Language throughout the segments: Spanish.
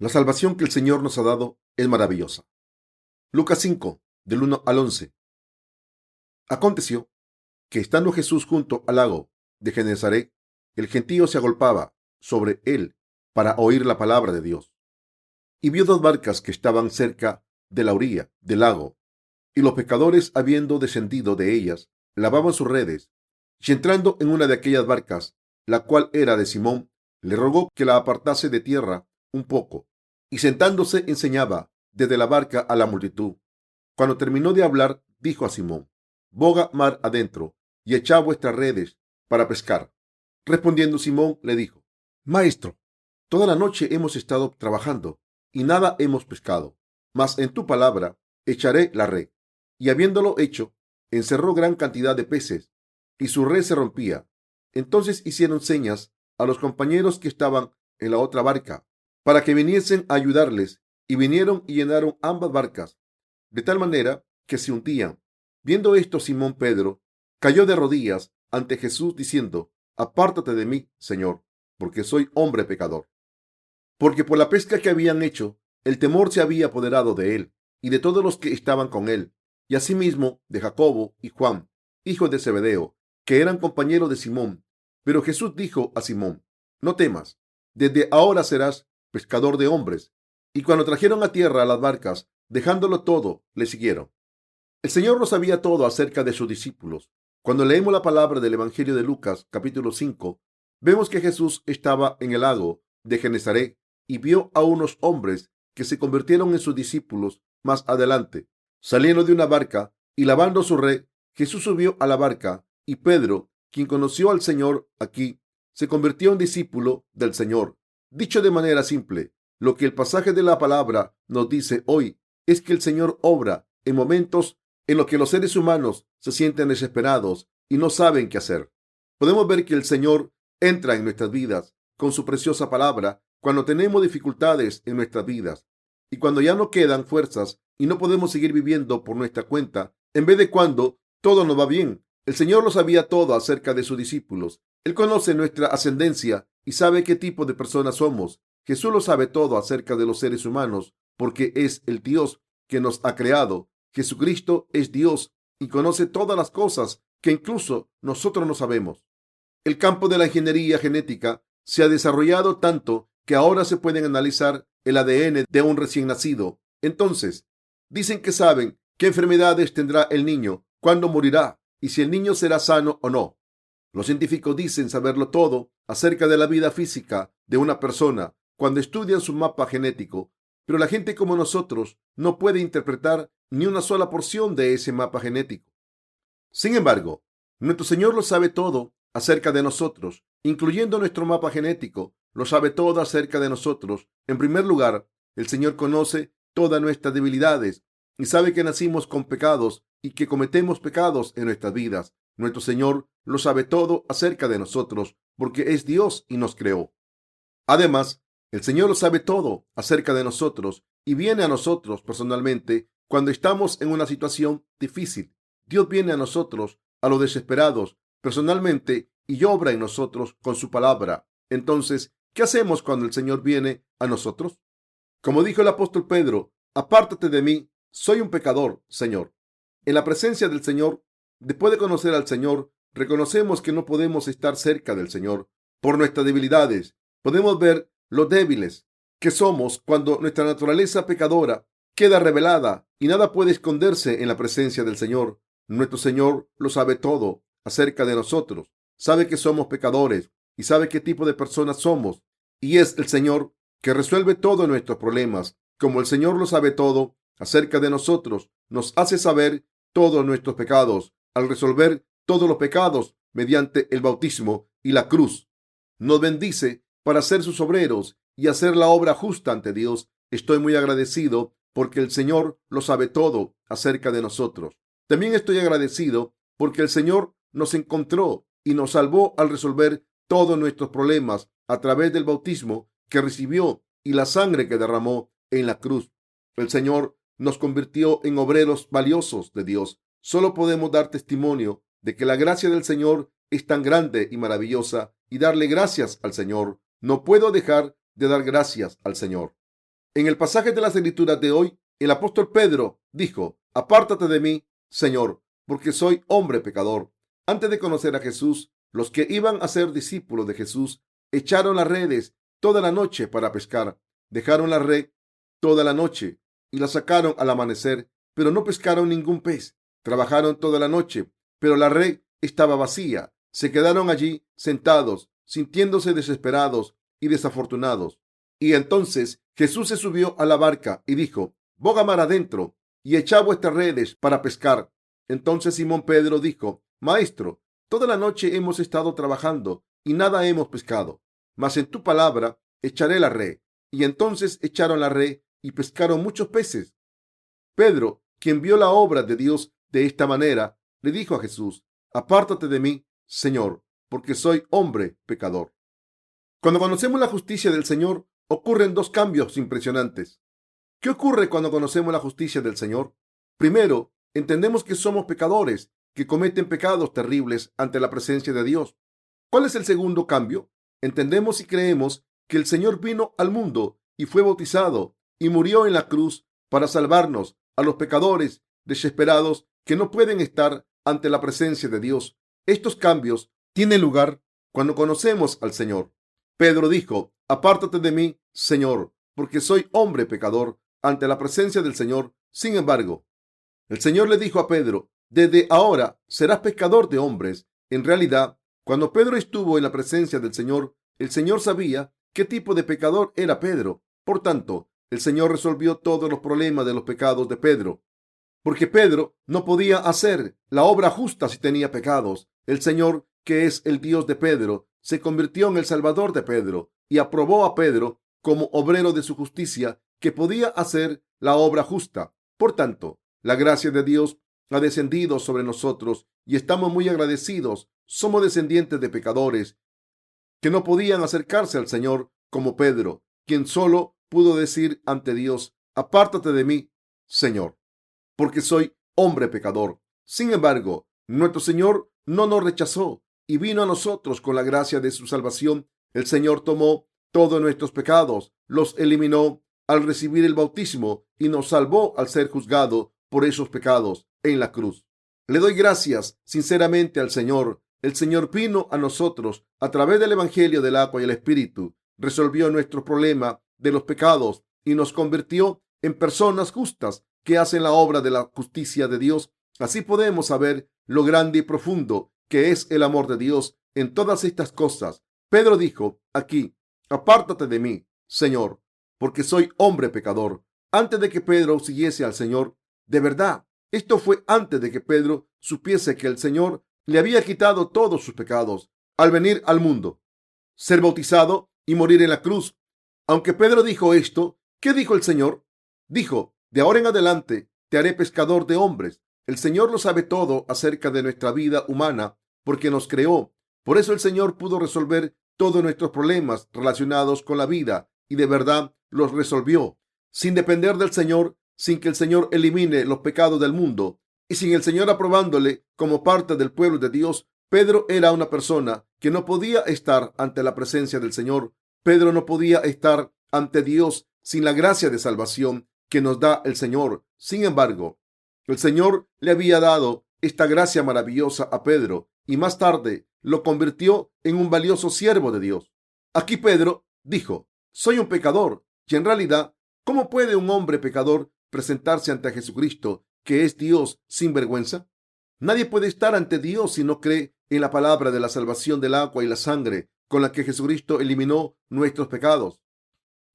La salvación que el Señor nos ha dado es maravillosa. Lucas 5, del 1 al 11. Aconteció que estando Jesús junto al lago de Genesaret, el gentío se agolpaba sobre él para oír la palabra de Dios. Y vio dos barcas que estaban cerca de la orilla del lago, y los pescadores, habiendo descendido de ellas, lavaban sus redes. Y entrando en una de aquellas barcas, la cual era de Simón, le rogó que la apartase de tierra un poco, y sentándose enseñaba desde la barca a la multitud. Cuando terminó de hablar, dijo a Simón: boga mar adentro y echad vuestras redes para pescar. Respondiendo Simón le dijo: Maestro, toda la noche hemos estado trabajando y nada hemos pescado, mas en tu palabra echaré la red. Y habiéndolo hecho, encerró gran cantidad de peces, y su red se rompía. Entonces hicieron señas a los compañeros que estaban en la otra barca, para que viniesen a ayudarles, y vinieron y llenaron ambas barcas, de tal manera que se hundían. Viendo esto, Simón Pedro cayó de rodillas ante Jesús, diciendo: apártate de mí, Señor, porque soy hombre pecador. Porque por la pesca que habían hecho, el temor se había apoderado de él y de todos los que estaban con él, y asimismo de Jacobo y Juan, hijos de Zebedeo, que eran compañeros de Simón. Pero Jesús dijo a Simón: no temas, desde ahora serás pescador de hombres. Y cuando trajeron a tierra las barcas, dejándolo todo, le siguieron. El Señor lo sabía todo acerca de sus discípulos. Cuando leemos la palabra del Evangelio de Lucas, capítulo 5, vemos que Jesús estaba en el lago de Genesaret y vio a unos hombres que se convirtieron en sus discípulos más adelante. Saliendo de una barca y lavando su red, Jesús subió a la barca, y Pedro, quien conoció al Señor aquí, se convirtió en discípulo del Señor. Dicho de manera simple, lo que el pasaje de la palabra nos dice hoy es que el Señor obra en momentos en los que los seres humanos se sienten desesperados y no saben qué hacer. Podemos ver que el Señor entra en nuestras vidas con su preciosa palabra cuando tenemos dificultades en nuestras vidas y cuando ya no quedan fuerzas y no podemos seguir viviendo por nuestra cuenta, en vez de cuando todo nos va bien. El Señor lo sabía todo acerca de sus discípulos. Él conoce nuestra ascendencia y sabe qué tipo de personas somos. Jesús lo sabe todo acerca de los seres humanos porque es el Dios que nos ha creado. Jesucristo es Dios y conoce todas las cosas que incluso nosotros no sabemos. El campo de la ingeniería genética se ha desarrollado tanto que ahora se pueden analizar el ADN de un recién nacido. Entonces, dicen que saben qué enfermedades tendrá el niño, cuándo morirá y si el niño será sano o no. Los científicos dicen saberlo todo acerca de la vida física de una persona cuando estudian su mapa genético, pero la gente como nosotros no puede interpretar ni una sola porción de ese mapa genético. Sin embargo, nuestro Señor lo sabe todo acerca de nosotros, incluyendo nuestro mapa genético. Lo sabe todo acerca de nosotros. En primer lugar, el Señor conoce todas nuestras debilidades y sabe que nacimos con pecados y que cometemos pecados en nuestras vidas. Nuestro Señor lo sabe todo acerca de nosotros porque es Dios y nos creó. Además, el Señor lo sabe todo acerca de nosotros y viene a nosotros personalmente cuando estamos en una situación difícil. Dios viene a nosotros, a los desesperados, personalmente y obra en nosotros con su palabra. Entonces, ¿qué hacemos cuando el Señor viene a nosotros? Como dijo el apóstol Pedro: apártate de mí, soy un pecador, Señor. En la presencia del Señor, después de conocer al Señor, reconocemos que no podemos estar cerca del Señor por nuestras debilidades. Podemos ver lo débiles que somos cuando nuestra naturaleza pecadora queda revelada y nada puede esconderse en la presencia del Señor. Nuestro Señor lo sabe todo acerca de nosotros. Sabe que somos pecadores y sabe qué tipo de personas somos. Y es el Señor que resuelve todos nuestros problemas. Como el Señor lo sabe todo acerca de nosotros, nos hace saber todos nuestros pecados al resolver todos los pecados mediante el bautismo y la cruz. Nos bendice para ser sus obreros y hacer la obra justa ante Dios. Estoy muy agradecido porque el Señor lo sabe todo acerca de nosotros. También estoy agradecido porque el Señor nos encontró y nos salvó al resolver todos nuestros problemas a través del bautismo que recibió y la sangre que derramó en la cruz. El Señor nos convirtió en obreros valiosos de Dios. Solo podemos dar testimonio de que la gracia del Señor es tan grande y maravillosa y darle gracias al Señor. No puedo dejar de dar gracias al Señor. En el pasaje de las Escrituras de hoy, el apóstol Pedro dijo: apártate de mí, Señor, porque soy hombre pecador. Antes de conocer a Jesús, los que iban a ser discípulos de Jesús echaron las redes toda la noche para pescar. Dejaron la red toda la noche y la sacaron al amanecer, pero no pescaron ningún pez. Trabajaron toda la noche, pero la red estaba vacía. Se quedaron allí sentados, sintiéndose desesperados y desafortunados. Y entonces Jesús se subió a la barca y dijo: boga mar adentro y echad vuestras redes para pescar. Entonces Simón Pedro dijo: Maestro, toda la noche hemos estado trabajando y nada hemos pescado, mas en tu palabra echaré la red. Y entonces echaron la red y pescaron muchos peces. Pedro, quien vio la obra de Dios de esta manera, le dijo a Jesús: apártate de mí, Señor, porque soy hombre pecador. Cuando conocemos la justicia del Señor, ocurren dos cambios impresionantes. ¿Qué ocurre cuando conocemos la justicia del Señor? Primero, entendemos que somos pecadores, que cometen pecados terribles ante la presencia de Dios. ¿Cuál es el segundo cambio? Entendemos y creemos que el Señor vino al mundo y fue bautizado y murió en la cruz para salvarnos a los pecadores desesperados que no pueden estar ante la presencia de Dios. Estos cambios tienen lugar cuando conocemos al Señor. Pedro dijo: apártate de mí, Señor, porque soy hombre pecador, ante la presencia del Señor. Sin embargo, el Señor le dijo a Pedro: desde ahora serás pescador de hombres. En realidad, cuando Pedro estuvo en la presencia del Señor, el Señor sabía qué tipo de pecador era Pedro. Por tanto, el Señor resolvió todos los problemas de los pecados de Pedro, porque Pedro no podía hacer la obra justa si tenía pecados. El Señor, que es el Dios de Pedro, se convirtió en el Salvador de Pedro y aprobó a Pedro como obrero de su justicia, que podía hacer la obra justa. Por tanto, la gracia de Dios ha descendido sobre nosotros y estamos muy agradecidos. Somos descendientes de pecadores que no podían acercarse al Señor como Pedro, quien solo pudo decir ante Dios: apártate de mí, Señor, porque soy hombre pecador. Sin embargo, nuestro Señor no nos rechazó y vino a nosotros con la gracia de su salvación. El Señor tomó todos nuestros pecados, los eliminó al recibir el bautismo y nos salvó al ser juzgado por esos pecados en la cruz. Le doy gracias sinceramente al Señor. El Señor vino a nosotros a través del Evangelio del agua y el Espíritu, resolvió nuestro problema de los pecados y nos convirtió en personas justas que hacen la obra de la justicia de Dios. Así podemos saber lo grande y profundo que es el amor de Dios en todas estas cosas. Pedro dijo aquí: apártate de mí, Señor, porque soy hombre pecador. Antes de que Pedro siguiese al Señor, de verdad, esto fue antes de que Pedro supiese que el Señor le había quitado todos sus pecados al venir al mundo, ser bautizado y morir en la cruz. Aunque Pedro dijo esto, ¿qué dijo el Señor? Dijo: de ahora en adelante te haré pescador de hombres. El Señor lo sabe todo acerca de nuestra vida humana porque nos creó. Por eso el Señor pudo resolver todos nuestros problemas relacionados con la vida y de verdad los resolvió, sin depender del Señor, sin que el Señor elimine los pecados del mundo y sin el Señor aprobándole como parte del pueblo de Dios. Pedro era una persona que no podía estar ante la presencia del Señor. Pedro no podía estar ante Dios sin la gracia de salvación que nos da el Señor. Sin embargo, el Señor le había dado esta gracia maravillosa a Pedro y más tarde lo convirtió en un valioso siervo de Dios. Aquí Pedro dijo: soy un pecador. Y en realidad, ¿cómo puede un hombre pecador presentarse ante Jesucristo, que es Dios, sin vergüenza? Nadie puede estar ante Dios si no cree en la palabra de la salvación del agua y la sangre con la que Jesucristo eliminó nuestros pecados.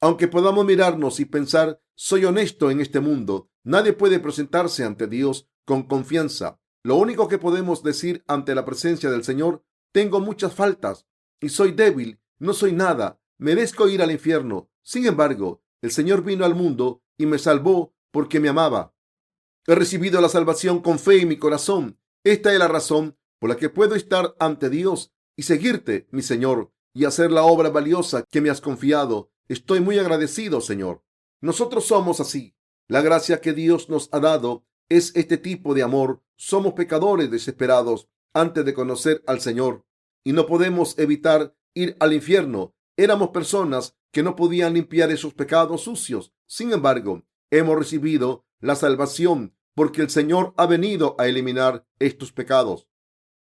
Aunque podamos mirarnos y pensar: soy honesto en este mundo, nadie puede presentarse ante Dios con confianza. Lo único que podemos decir ante la presencia del Señor: tengo muchas faltas y soy débil, no soy nada, merezco ir al infierno. Sin embargo, el Señor vino al mundo y me salvó porque me amaba. He recibido la salvación con fe en mi corazón. Esta es la razón por la que puedo estar ante Dios y seguirte, mi Señor, y hacer la obra valiosa que me has confiado. Estoy muy agradecido, Señor. Nosotros somos así. La gracia que Dios nos ha dado es este tipo de amor. Somos pecadores desesperados antes de conocer al Señor y no podemos evitar ir al infierno. Éramos personas que no podían limpiar esos pecados sucios. Sin embargo, hemos recibido la salvación porque el Señor ha venido a eliminar estos pecados.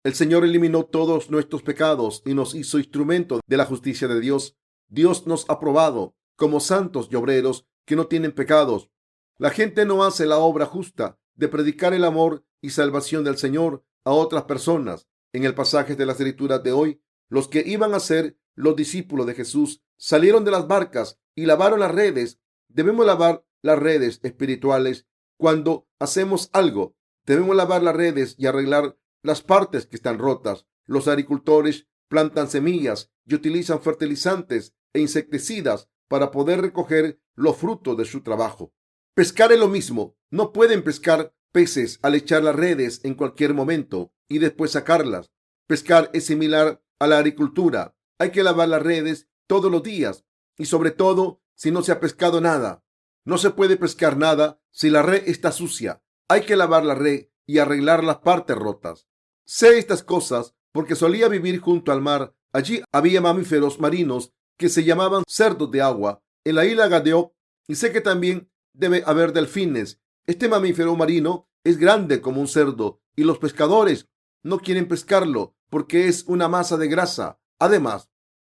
El Señor eliminó todos nuestros pecados y nos hizo instrumento de la justicia de Dios. Dios nos ha aprobado como santos y obreros que no tienen pecados. La gente no hace la obra justa de predicar el amor y salvación del Señor a otras personas. En el pasaje de las Escrituras de hoy, los que iban a ser los discípulos de Jesús salieron de las barcas y lavaron las redes. Debemos lavar las redes espirituales cuando hacemos algo. Debemos lavar las redes y arreglar las partes que están rotas. Los agricultores plantan semillas y utilizan fertilizantes e insecticidas para poder recoger los frutos de su trabajo. Pescar es lo mismo. No pueden pescar peces al echar las redes en cualquier momento y después sacarlas. Pescar es similar a la agricultura. Hay que lavar las redes todos los días y sobre todo si no se ha pescado nada. No se puede pescar nada si la red está sucia. Hay que lavar la red y arreglar las partes rotas. Sé estas cosas porque solía vivir junto al mar. Allí había mamíferos marinos que se llamaban cerdos de agua en la isla Gadeo, y sé que también debe haber delfines. Este mamífero marino es grande como un cerdo y los pescadores no quieren pescarlo porque es una masa de grasa. Además,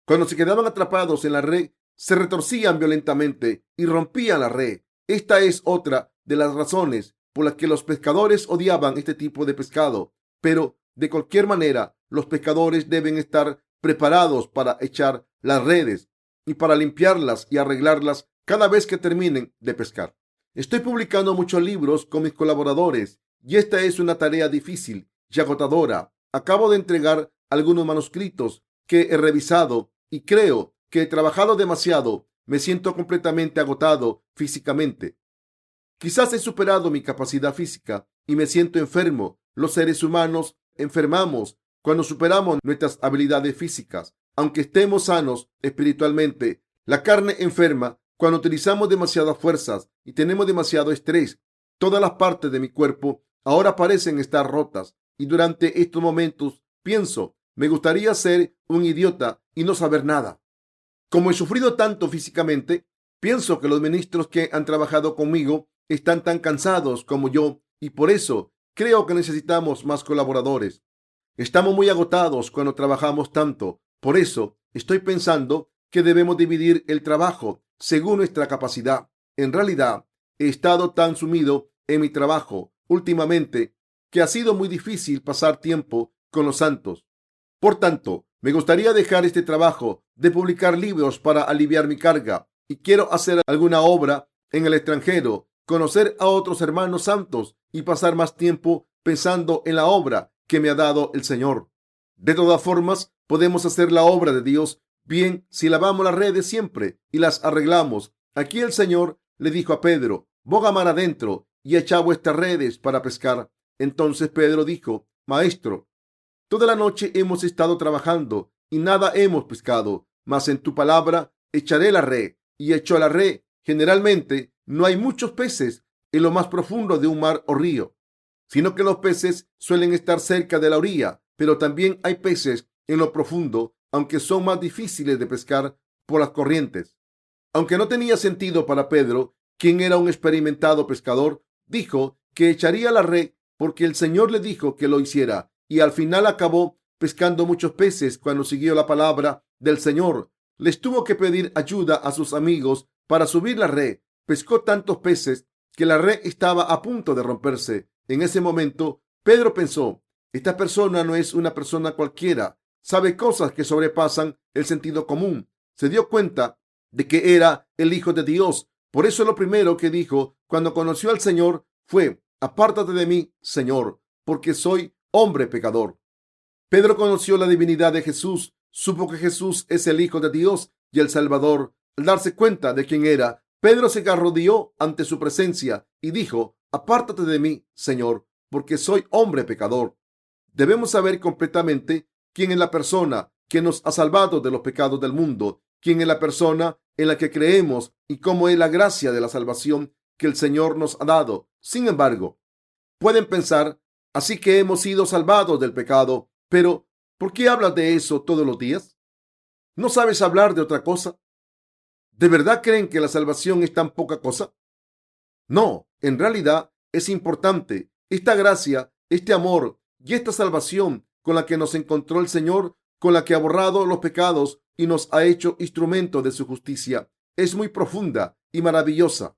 cuando se quedaban atrapados en la red, se retorcían violentamente y rompían la red. Esta es otra de las razones por las que los pescadores odiaban este tipo de pescado. Pero, de cualquier manera, los pescadores deben estar preparados para echar las redes y para limpiarlas y arreglarlas cada vez que terminen de pescar. Estoy publicando muchos libros con mis colaboradores y esta es una tarea difícil y agotadora. Acabo de entregar algunos manuscritos que he revisado y creo que he trabajado demasiado. Me siento completamente agotado físicamente. Quizás he superado mi capacidad física y me siento enfermo. Los seres humanos enfermamos cuando superamos nuestras habilidades físicas. Aunque estemos sanos espiritualmente, la carne enferma cuando utilizamos demasiadas fuerzas y tenemos demasiado estrés. Todas las partes de mi cuerpo ahora parecen estar rotas y durante estos momentos pienso, me gustaría ser un idiota y no saber nada. Como he sufrido tanto físicamente, pienso que los ministros que han trabajado conmigo están tan cansados como yo y por eso creo que necesitamos más colaboradores. Estamos muy agotados cuando trabajamos tanto. Por eso estoy pensando que debemos dividir el trabajo según nuestra capacidad. En realidad, he estado tan sumido en mi trabajo últimamente que ha sido muy difícil pasar tiempo con los santos. Por tanto, me gustaría dejar este trabajo de publicar libros para aliviar mi carga y quiero hacer alguna obra en el extranjero, conocer a otros hermanos santos y pasar más tiempo pensando en la obra que me ha dado el Señor. De todas formas, podemos hacer la obra de Dios bien si lavamos las redes siempre y las arreglamos. Aquí el Señor le dijo a Pedro, boga mar adentro y echa vuestras redes para pescar. Entonces Pedro dijo, Maestro, toda la noche hemos estado trabajando y nada hemos pescado, mas en tu palabra echaré la red. Y echó la red. Generalmente no hay muchos peces en lo más profundo de un mar o río, sino que los peces suelen estar cerca de la orilla, pero también hay peces en lo profundo, aunque son más difíciles de pescar por las corrientes. Aunque no tenía sentido para Pedro, quien era un experimentado pescador, dijo que echaría la red porque el Señor le dijo que lo hiciera, y al final acabó pescando muchos peces cuando siguió la palabra del Señor. Les tuvo que pedir ayuda a sus amigos para subir la red. Pescó tantos peces que la red estaba a punto de romperse. En ese momento, Pedro pensó, esta persona no es una persona cualquiera, sabe cosas que sobrepasan el sentido común. Se dio cuenta de que era el Hijo de Dios. Por eso lo primero que dijo cuando conoció al Señor fue, apártate de mí, Señor, porque soy hombre pecador. Pedro conoció la divinidad de Jesús, supo que Jesús es el Hijo de Dios y el Salvador. Al darse cuenta de quién era, Pedro se arrodilló ante su presencia y dijo, apártate de mí, Señor, porque soy hombre pecador. Debemos saber completamente quién es la persona que nos ha salvado de los pecados del mundo, quién es la persona en la que creemos y cómo es la gracia de la salvación que el Señor nos ha dado. Sin embargo, pueden pensar, así que hemos sido salvados del pecado, pero ¿por qué hablas de eso todos los días? ¿No sabes hablar de otra cosa? ¿De verdad creen que la salvación es tan poca cosa? No, en realidad es importante. Esta gracia, este amor y esta salvación con la que nos encontró el Señor, con la que ha borrado los pecados y nos ha hecho instrumentos de su justicia, es muy profunda y maravillosa.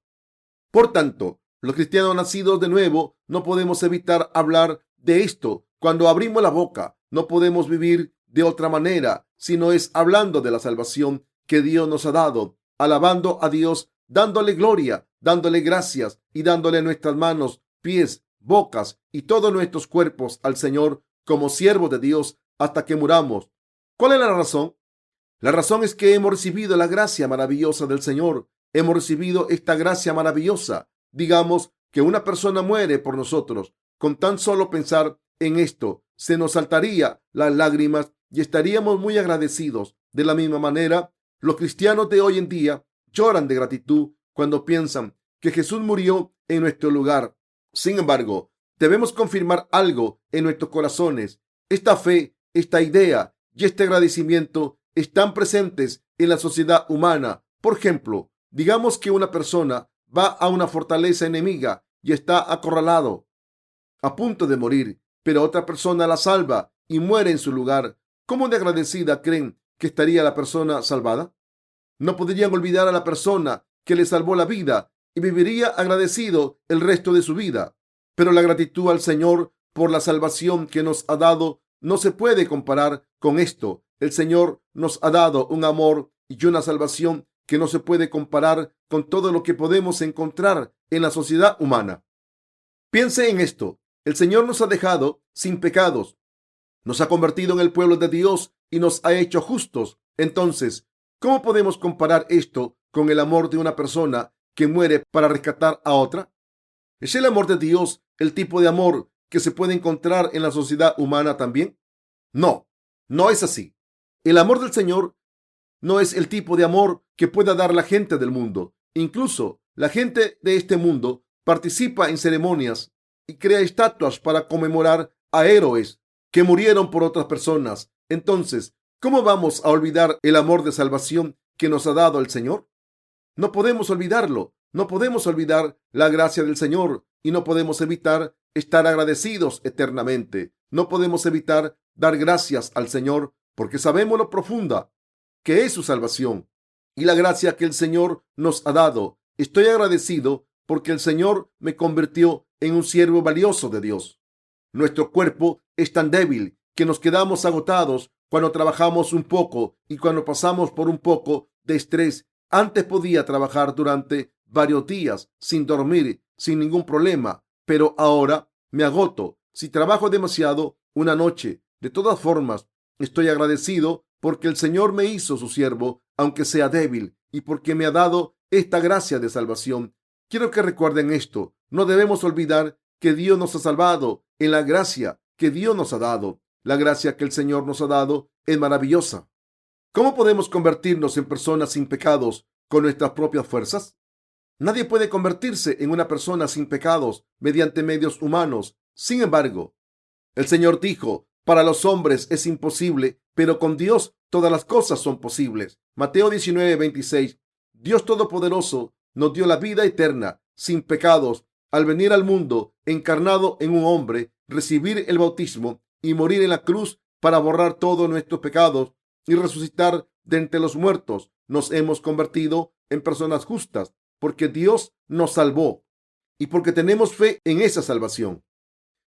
Por tanto, los cristianos nacidos de nuevo no podemos evitar hablar de esto. Cuando abrimos la boca, no podemos vivir de otra manera, sino es hablando de la salvación que Dios nos ha dado, alabando a Dios, dándole gloria, dándole gracias y dándole nuestras manos, pies, bocas y todos nuestros cuerpos al Señor como siervos de Dios hasta que muramos. ¿Cuál es la razón? La razón es que hemos recibido la gracia maravillosa del Señor. Hemos recibido esta gracia maravillosa. Digamos que una persona muere por nosotros. Con tan solo pensar en esto, se nos saltaría las lágrimas y estaríamos muy agradecidos. De la misma manera, los cristianos de hoy en día lloran de gratitud cuando piensan que Jesús murió en nuestro lugar. Sin embargo, debemos confirmar algo en nuestros corazones. Esta fe, esta idea y este agradecimiento están presentes en la sociedad humana. Por ejemplo, digamos que una persona va a una fortaleza enemiga y está acorralado, a punto de morir, pero otra persona la salva y muere en su lugar. ¿Cómo de agradecida creen que estaría la persona salvada? No podrían olvidar a la persona que le salvó la vida y viviría agradecido el resto de su vida. Pero la gratitud al Señor por la salvación que nos ha dado no se puede comparar con esto. El Señor nos ha dado un amor y una salvación que no se puede comparar con todo lo que podemos encontrar en la sociedad humana. Piense en esto. El Señor nos ha dejado sin pecados, nos ha convertido en el pueblo de Dios y nos ha hecho justos. Entonces, ¿cómo podemos comparar esto con el amor de una persona que muere para rescatar a otra? ¿Es el amor de Dios el tipo de amor que se puede encontrar en la sociedad humana también? No, no es así. El amor del Señor no es el tipo de amor que pueda dar la gente del mundo. Incluso la gente de este mundo participa en ceremonias y crea estatuas para conmemorar a héroes que murieron por otras personas. Entonces, ¿cómo vamos a olvidar el amor de salvación que nos ha dado el Señor? No podemos olvidarlo. No podemos olvidar la gracia del Señor y no podemos evitar estar agradecidos eternamente. No podemos evitar dar gracias al Señor porque sabemos lo profunda que es su salvación y la gracia que el Señor nos ha dado. Estoy agradecido porque el Señor me convirtió en un siervo valioso de Dios. Nuestro cuerpo es tan débil que nos quedamos agotados cuando trabajamos un poco y cuando pasamos por un poco de estrés. Antes podía trabajar durante varios días sin dormir, sin ningún problema, pero ahora me agoto si trabajo demasiado una noche. De todas formas, estoy agradecido porque el Señor me hizo su siervo, aunque sea débil, y porque me ha dado esta gracia de salvación. Quiero que recuerden esto. No debemos olvidar que Dios nos ha salvado en la gracia que Dios nos ha dado. La gracia que el Señor nos ha dado es maravillosa. ¿Cómo podemos convertirnos en personas sin pecados con nuestras propias fuerzas? Nadie puede convertirse en una persona sin pecados mediante medios humanos. Sin embargo, el Señor dijo, para los hombres es imposible, pero con Dios todas las cosas son posibles. Mateo 19:26. Dios Todopoderoso nos dio la vida eterna, sin pecados, al venir al mundo encarnado en un hombre, recibir el bautismo y morir en la cruz para borrar todos nuestros pecados y resucitar de entre los muertos. Nos hemos convertido en personas justas porque Dios nos salvó y porque tenemos fe en esa salvación.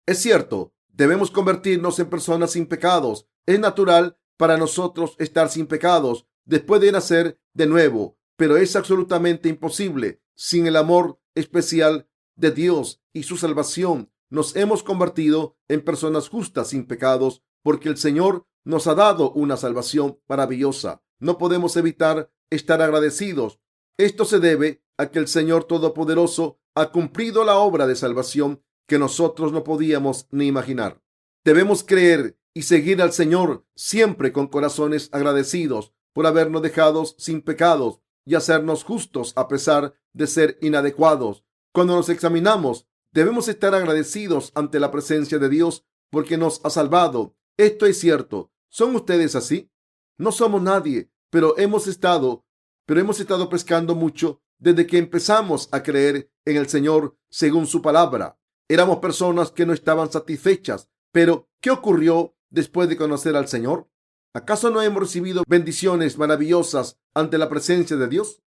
Es cierto, debemos convertirnos en personas sin pecados. Es natural para nosotros estar sin pecados después de nacer de nuevo, pero es absolutamente imposible sin el amor especial de Dios y su salvación. Nos hemos convertido en personas justas sin pecados porque el Señor nos ha dado una salvación maravillosa. No podemos evitar estar agradecidos. Esto se debe a que el Señor Todopoderoso ha cumplido la obra de salvación que nosotros no podíamos ni imaginar. Debemos creer y seguir al Señor siempre con corazones agradecidos por habernos dejado sin pecados y hacernos justos a pesar de ser inadecuados. Cuando nos examinamos, debemos estar agradecidos ante la presencia de Dios porque nos ha salvado. Esto es cierto. ¿Son ustedes así? No somos nadie, pero hemos estado pero hemos estado pescando mucho desde que empezamos a creer en el Señor según su palabra. Éramos personas que no estaban satisfechas, pero ¿qué ocurrió después de conocer al Señor? ¿Acaso no hemos recibido bendiciones maravillosas ante la presencia de Dios?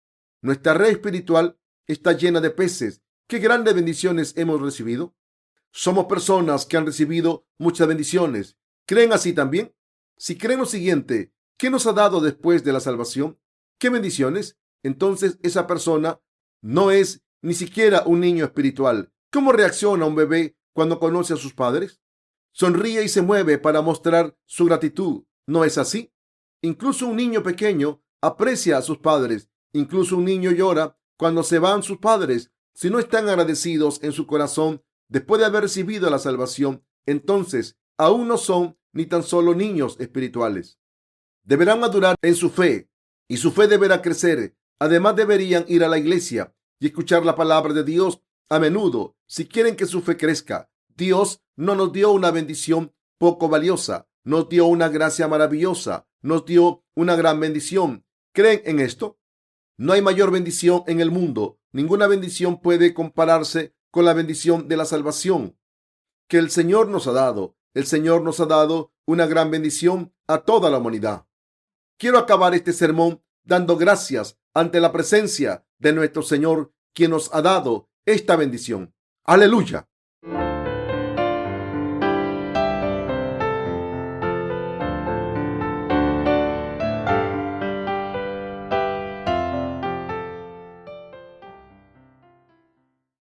Nuestra red espiritual está llena de peces. ¿Qué grandes bendiciones hemos recibido? Somos personas que han recibido muchas bendiciones. ¿Creen así también? Si creen lo siguiente, ¿qué nos ha dado después de la salvación? ¿Qué bendiciones? Entonces esa persona no es ni siquiera un niño espiritual. ¿Cómo reacciona un bebé cuando conoce a sus padres? Sonríe y se mueve para mostrar su gratitud. ¿No es así? Incluso un niño pequeño aprecia a sus padres. Incluso un niño llora cuando se van sus padres. Si no están agradecidos en su corazón después de haber recibido la salvación, entonces aún no son ni tan solo niños espirituales. Deberán madurar en su fe y su fe deberá crecer. Además, deberían ir a la iglesia y escuchar la palabra de Dios a menudo si quieren que su fe crezca. Dios no nos dio una bendición poco valiosa, nos dio una gracia maravillosa, nos dio una gran bendición. ¿Creen en esto? No hay mayor bendición en el mundo. Ninguna bendición puede compararse con la bendición de la salvación que el Señor nos ha dado. El Señor nos ha dado una gran bendición a toda la humanidad. Quiero acabar este sermón dando gracias ante la presencia de nuestro Señor, quien nos ha dado esta bendición. Aleluya.